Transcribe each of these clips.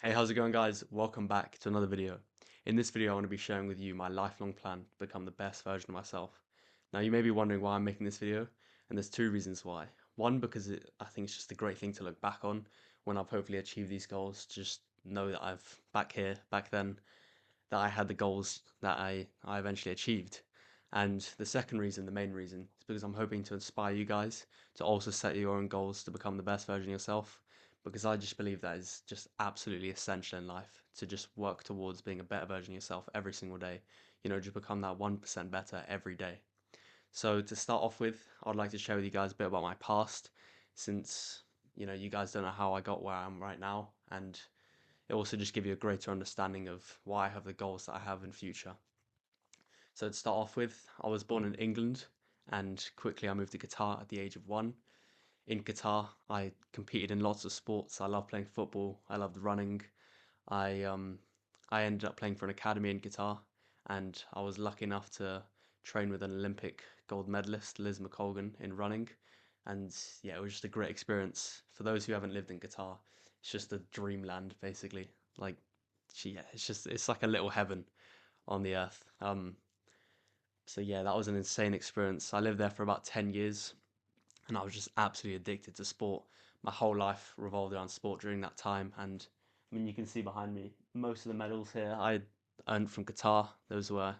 Hey, how's it going, guys? Welcome back to another video. In this video, I want to be sharing with you my lifelong plan to become the best version of myself. Now, you may be wondering why I'm making this video, and there's two reasons why. One, because I think it's just a great thing to look back on when I've hopefully achieved these goals, to just know that I've back then, that I had the goals that I eventually achieved. And the second reason, the main reason, is because I'm hoping to inspire you guys to also set your own goals to become the best version of yourself. Because I just believe that is just absolutely essential in life to just work towards being a better version of yourself every single day. Just become that 1% better every day. So to start off with, I'd like to share with you guys a bit about my past, since you guys don't know how I got where I am right now, and it also just give you a greater understanding of why I have the goals that I have in future. So to start off with, I was born in England, and quickly I moved to Qatar at the age of 1. In Qatar, I competed in lots of sports. I love playing football. I loved running. I um I ended up playing for an academy in Qatar, and I was lucky enough to train with an Olympic gold medalist, Liz McColgan, in running. And yeah, it was just a great experience. For those who haven't lived in Qatar, it's just a dreamland basically. Like, yeah, it's like a little heaven on the earth. So yeah, that was an insane experience. I lived there for about 10 years, and I was just absolutely addicted to sport. My whole life revolved around sport during that time, and I mean, you can see behind me most of the medals here I earned from Qatar. That was why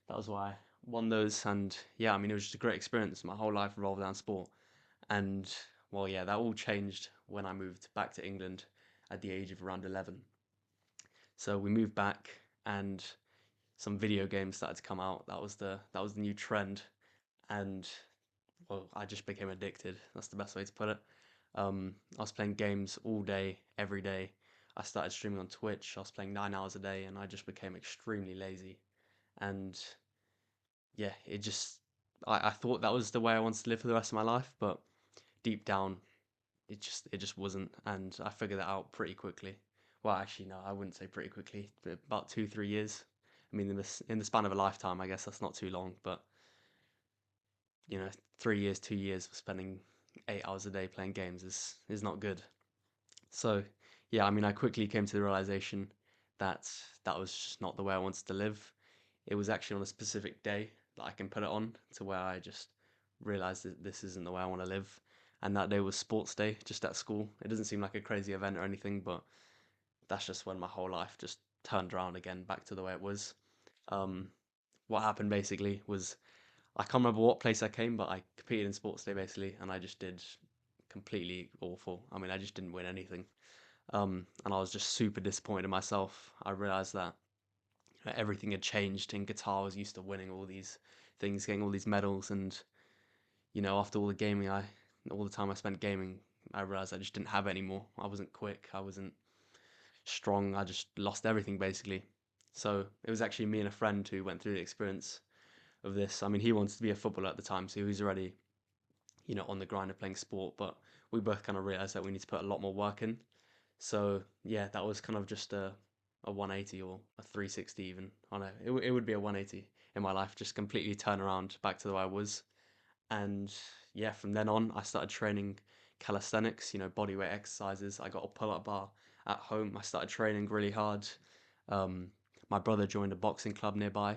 I won those, and yeah, I mean, it was just a great experience. My whole life revolved around sport, and well, yeah, that all changed when I moved back to England at the age of around 11. So we moved back, and some video games started to come out. That was the new trend, and well, I just became addicted. That's the best way to put it. I was playing games all day, every day. I started streaming on Twitch. I was playing 9 hours a day, and I just became extremely lazy. And yeah, I thought that was the way I wanted to live for the rest of my life, but deep down, it just wasn't. And I figured that out pretty quickly. Well, actually, no, I wouldn't say pretty quickly, but about 2, 3 years. I mean, in the span of a lifetime, I guess that's not too long, but 3 years, 2 years of spending 8 hours a day playing games is not good. So yeah, I mean, I quickly came to the realization that that was just not the way I wanted to live. It was actually on a specific day that I can put it on to where I just realized that this isn't the way I want to live. And that day was sports day, just at school. It doesn't seem like a crazy event or anything, but that's just when my whole life just turned around again, back to the way it was. Um, what happened basically was, I can't remember what place I came, but I competed in sports day basically, and I just did completely awful. I mean, I just didn't win anything. And I was just super disappointed in myself. I realized that everything had changed in guitar. I was used to winning all these things, getting all these medals, and after all the gaming, all the time I spent gaming, I realized I just didn't have it anymore. I wasn't quick. I wasn't strong. I just lost everything basically. So it was actually me and a friend who went through the experience of this. I mean, he wanted to be a footballer at the time, so he was already, on the grind of playing sport, but we both kind of realized that we need to put a lot more work in. So yeah, that was kind of just a 180 or a 360 even. I know it would be a 180 in my life, just completely turn around back to the way I was. And yeah, from then on, I started training calisthenics, bodyweight exercises. I got a pull-up bar at home. I started training really hard. Um, my brother joined a boxing club nearby,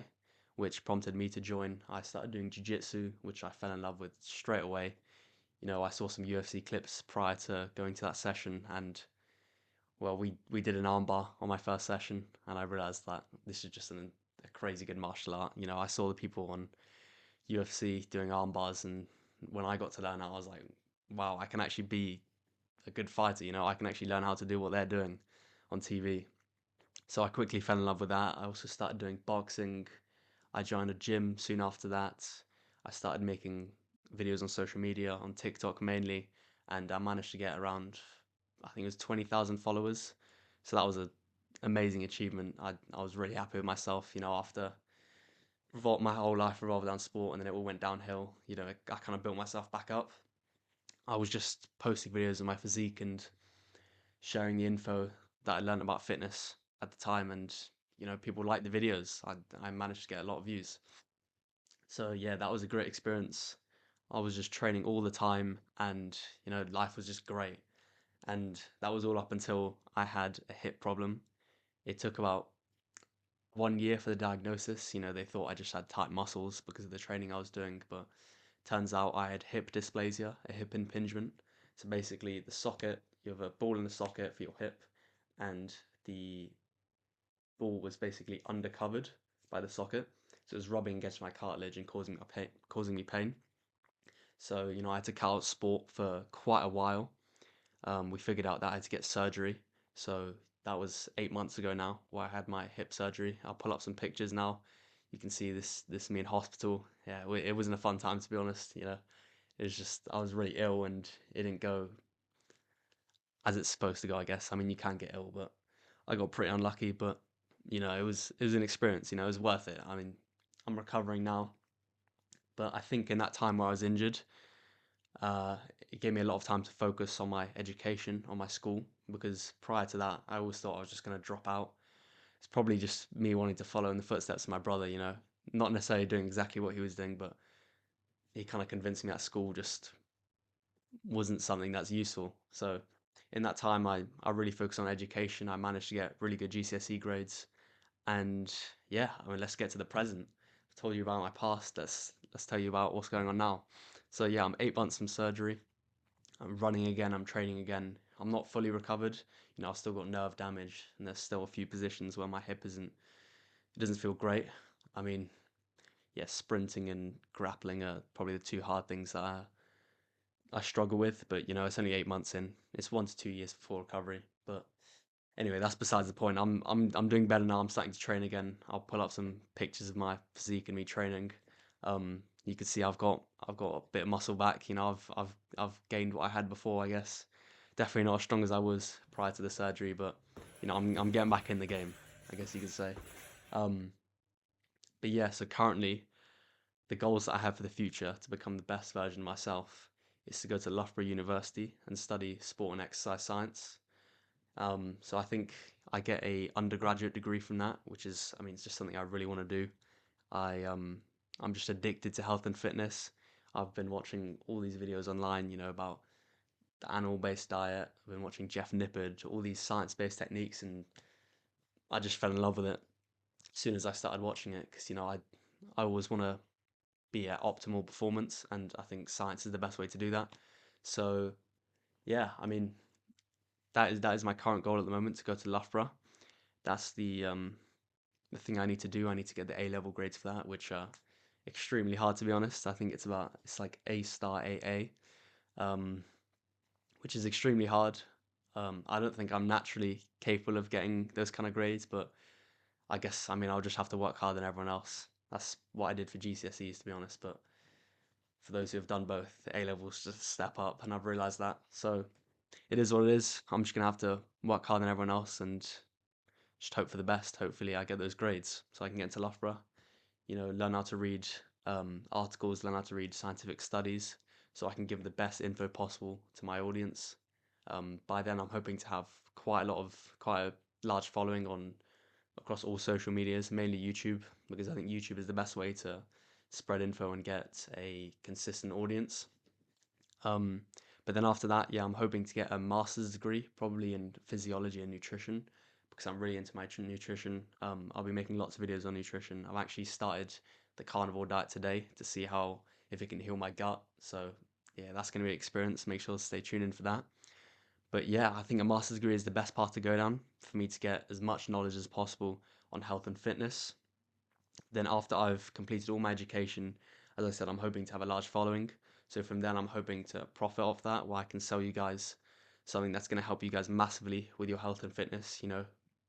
which prompted me to join. I started doing jiu-jitsu, which I fell in love with straight away. I saw some UFC clips prior to going to that session, and well, we did an armbar on my first session, and I realized that this is just a crazy good martial art. I saw the people on UFC doing arm bars, and when I got to learn, I was like, wow, I can actually be a good fighter. I can actually learn how to do what they're doing on TV. So I quickly fell in love with that. I also started doing boxing. I joined a gym soon after that. I started making videos on social media, on TikTok mainly, and I managed to get around, I think it was 20,000 followers. So that was an amazing achievement. I was really happy with myself, after my whole life revolved around sport, and then it all went downhill. I kind of built myself back up. I was just posting videos of my physique and sharing the info that I learned about fitness at the time, and people liked the videos. I managed to get a lot of views. So yeah, that was a great experience. I was just training all the time, and life was just great. and that was all up until I had a hip problem. It took about 1 year for the diagnosis. You know, they thought I just had tight muscles because of the training I was doing, but turns out I had hip dysplasia, a hip impingement. So basically, the socket, you have a ball in the socket for your hip, and the ball was basically undercovered by the socket. So it was rubbing against my cartilage and causing me pain. So, you know, I had to cut out sport for quite a while. We figured out that I had to get surgery. So that was 8 months ago now, where I had my hip surgery. I'll pull up some pictures now. You can see this me in hospital. Yeah, it wasn't a fun time to be honest. You know, it was just I was really ill and it didn't go as it's supposed to go. I guess. I mean, you can get ill, but I got pretty unlucky. But you know, it was an experience. You know, it was worth it. I mean, I'm recovering now, but I think in that time where I was injured, uh, it gave me a lot of time to focus on my education, on my school, because prior to that, I always thought I was just going to drop out. It's probably just me wanting to follow in the footsteps of my brother, you know, not necessarily doing exactly what he was doing, but he kind of convinced me that school just wasn't something that's useful. So in that time, I really focused on education. I managed to get really good GCSE grades. And yeah, I mean, let's get to the present. I've told you about my past. Let's tell you about what's going on now. So yeah, I'm 8 months from surgery. I'm running again, I'm training again. I'm not fully recovered. You know, I've still got nerve damage, and there's still a few positions where my hip it doesn't feel great. I mean, yeah, sprinting and grappling are probably the two hard things that I struggle with, but you know, it's only 8 months in. It's 1 to 2 years before recovery. But anyway, that's besides the point. I'm doing better now. I'm starting to train again. I'll pull up some pictures of my physique and me training. You can see I've got a bit of muscle back. You know, I've gained what I had before. I guess definitely not as strong as I was prior to the surgery, but you know, I'm getting back in the game. I guess you could say. Um, but yeah, so currently the goals that I have for the future to become the best version of myself is to go to Loughborough University and study sport and exercise science. So I think I get a undergraduate degree from that, which is, I mean, it's just something I really want to do. I I'm just addicted to health and fitness. I've been watching all these videos online, you know, about the animal-based diet. I've been watching Jeff Nippard, all these science-based techniques, and I just fell in love with it as soon as I started watching it because, you know, I always want to be at optimal performance, and I think science is the best way to do that. So yeah, I mean, that is my current goal at the moment to go to Loughborough. That's the thing I need to do. I need to get the A level grades for that, which are extremely hard to be honest. I think it's like A star AA, um, which is extremely hard. I don't think I'm naturally capable of getting those kind of grades, but I guess I mean I'll just have to work harder than everyone else. That's what I did for GCSEs to be honest, but for those who have done both, the A levels just step up, and I've realised that. So it is what it is. I'm just gonna have to work harder than everyone else and just hope for the best. Hopefully, I get those grades so I can get into Loughborough. You know, learn how to read articles, learn how to read scientific studies, so I can give the best info possible to my audience. By then, I'm hoping to have quite a large following on across all social medias, mainly YouTube, because I think YouTube is the best way to spread info and get a consistent audience. Um, but then after that, yeah, I'm hoping to get a master's degree, probably in physiology and nutrition, because I'm really into my nutrition. I'll be making lots of videos on nutrition. I've actually started the carnivore diet today to see how if it can heal my gut. So yeah, that's going to be an experience. Make sure to stay tuned in for that. But yeah, I think a master's degree is the best path to go down for me to get as much knowledge as possible on health and fitness. Then after I've completed all my education, as I said, I'm hoping to have a large following. So from then, I'm hoping to profit off that, where I can sell you guys something that's going to help you guys massively with your health and fitness. You know,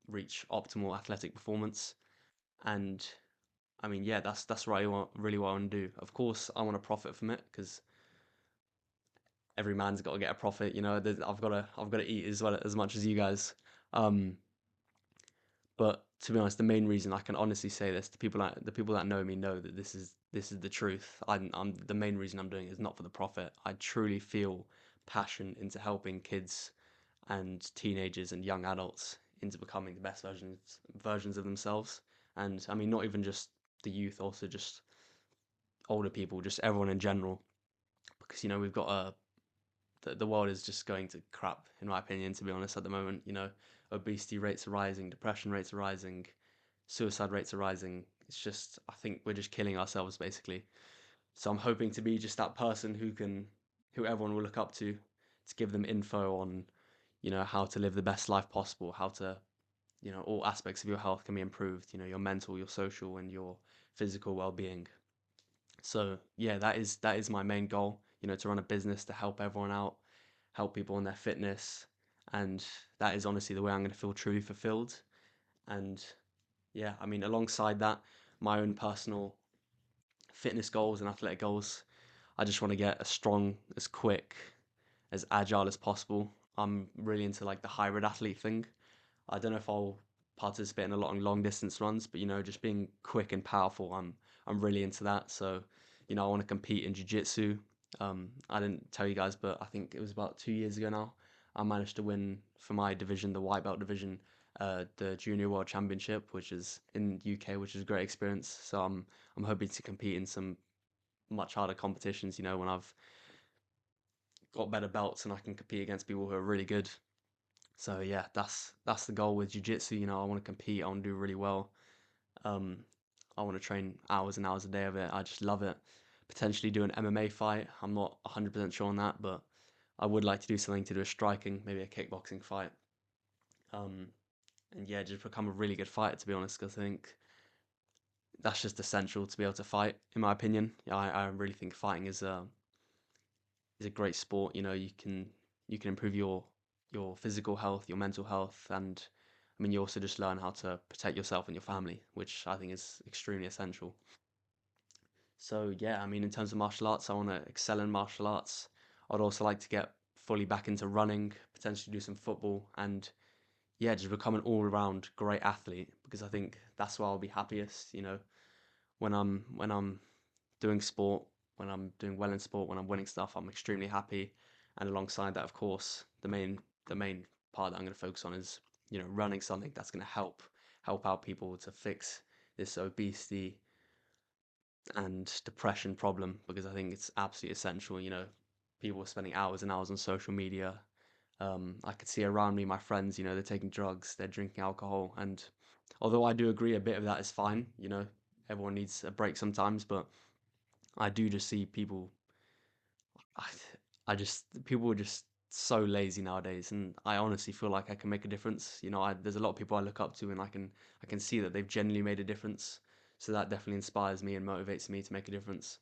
reach optimal athletic performance. And I mean, yeah, that's really what I want to do. Of course, I want to profit from it because every man's got to get a profit. You know, I've got to eat as well as much as you guys. Um, But to be honest, the main reason I can honestly say this, the people that know me know that this is the truth. I'm the main reason I'm doing it is not for the profit. I truly feel passion into helping kids and teenagers and young adults into becoming the best versions of themselves. And I mean, not even just the youth, also just older people, just everyone in general. Because you know we've got a the world is just going to crap, in my opinion, to be honest, at the moment. You know, obesity rates are rising, depression rates are rising, suicide rates are rising. It's just, I think we're just killing ourselves basically. So I'm hoping to be just that person who everyone will look up to give them info on, how to live the best life possible, how to, all aspects of your health can be improved, your mental, your social, and your physical well-being. So yeah, that is my main goal, to run a business to help everyone out, help people on their fitness, and that is honestly the way I'm going to feel truly fulfilled. And yeah, I mean, alongside that, my own personal fitness goals and athletic goals, I just want to get as strong, as quick, as agile as possible. I'm really into like the hybrid athlete thing. I don't know if I'll participate in a lot of long distance runs, but just being quick and powerful, I'm really into that. So, I want to compete in jiu-jitsu. I didn't tell you guys, but I think it was about 2 years ago now. I managed to win for my division, the white belt division, the Junior World Championship, which is in UK, which is a great experience. So I'm hoping to compete in some much harder competitions. When I've got better belts and I can compete against people who are really good. So yeah, that's the goal with jiu-jitsu. I want to compete. I want to do really well. Um, I want to train hours and hours a day of it. I just love it. Potentially do an MMA fight. I'm not 100% sure on that, but I would like to do something to do with striking, maybe a kickboxing fight. Um, and yeah, just become a really good fighter, to be honest, because I think that's just essential to be able to fight, in my opinion. Yeah, I really think fighting is a great sport. You can improve your physical health, your mental health, and I mean you also just learn how to protect yourself and your family, which I think is extremely essential. So yeah, I mean in terms of martial arts, I want to excel in martial arts. I'd also like to get fully back into running, potentially do some football, and yeah, just become an all-round great athlete because I think that's where I'll be happiest. When I'm doing sport, when I'm doing well in sport, when I'm winning stuff, I'm extremely happy. And alongside that, of course, the main part that I'm going to focus on is running something that's going to help out people to fix this obesity and depression problem because I think it's absolutely essential. People are spending hours and hours on social media. I could see around me my friends, they're taking drugs, they're drinking alcohol, and although I do agree a bit of that is fine, everyone needs a break sometimes, but I do just see people. I, I just people are just so lazy nowadays, and I honestly feel like I can make a difference. There's a lot of people I look up to, and I can see that they've genuinely made a difference. So that definitely inspires me and motivates me to make a difference.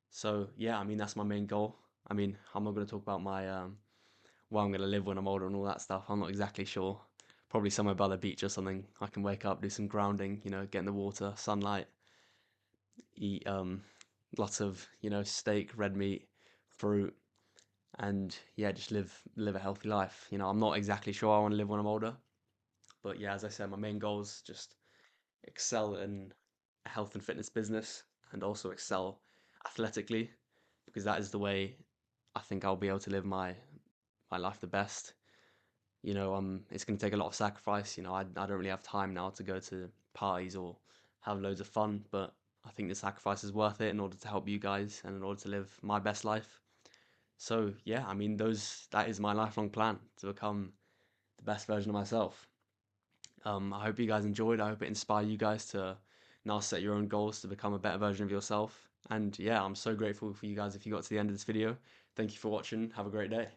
So yeah, I mean that's my main goal. I mean I'm not going to talk about my where I'm going to live when I'm older and all that stuff. I'm not exactly sure. Probably somewhere by the beach or something. I can wake up, do some grounding, get in the water, sunlight, eat lots of steak, red meat, fruit, and yeah, just live a healthy life. I'm not exactly sure I want to live when I'm older, but yeah, as I said, my main goal is just excel in a health and fitness business and also excel athletically because that is the way I think I'll be able to live my life the best. It's going to take a lot of sacrifice. I don't really have time now to go to parties or have loads of fun, but I think the sacrifice is worth it in order to help you guys and in order to live my best life. So yeah, I mean that is my lifelong plan to become the best version of myself. I hope you guys enjoyed. I hope it inspired you guys to now set your own goals to become a better version of yourself. And yeah, I'm so grateful for you guys if you got to the end of this video. Thank you for watching. Have a great day.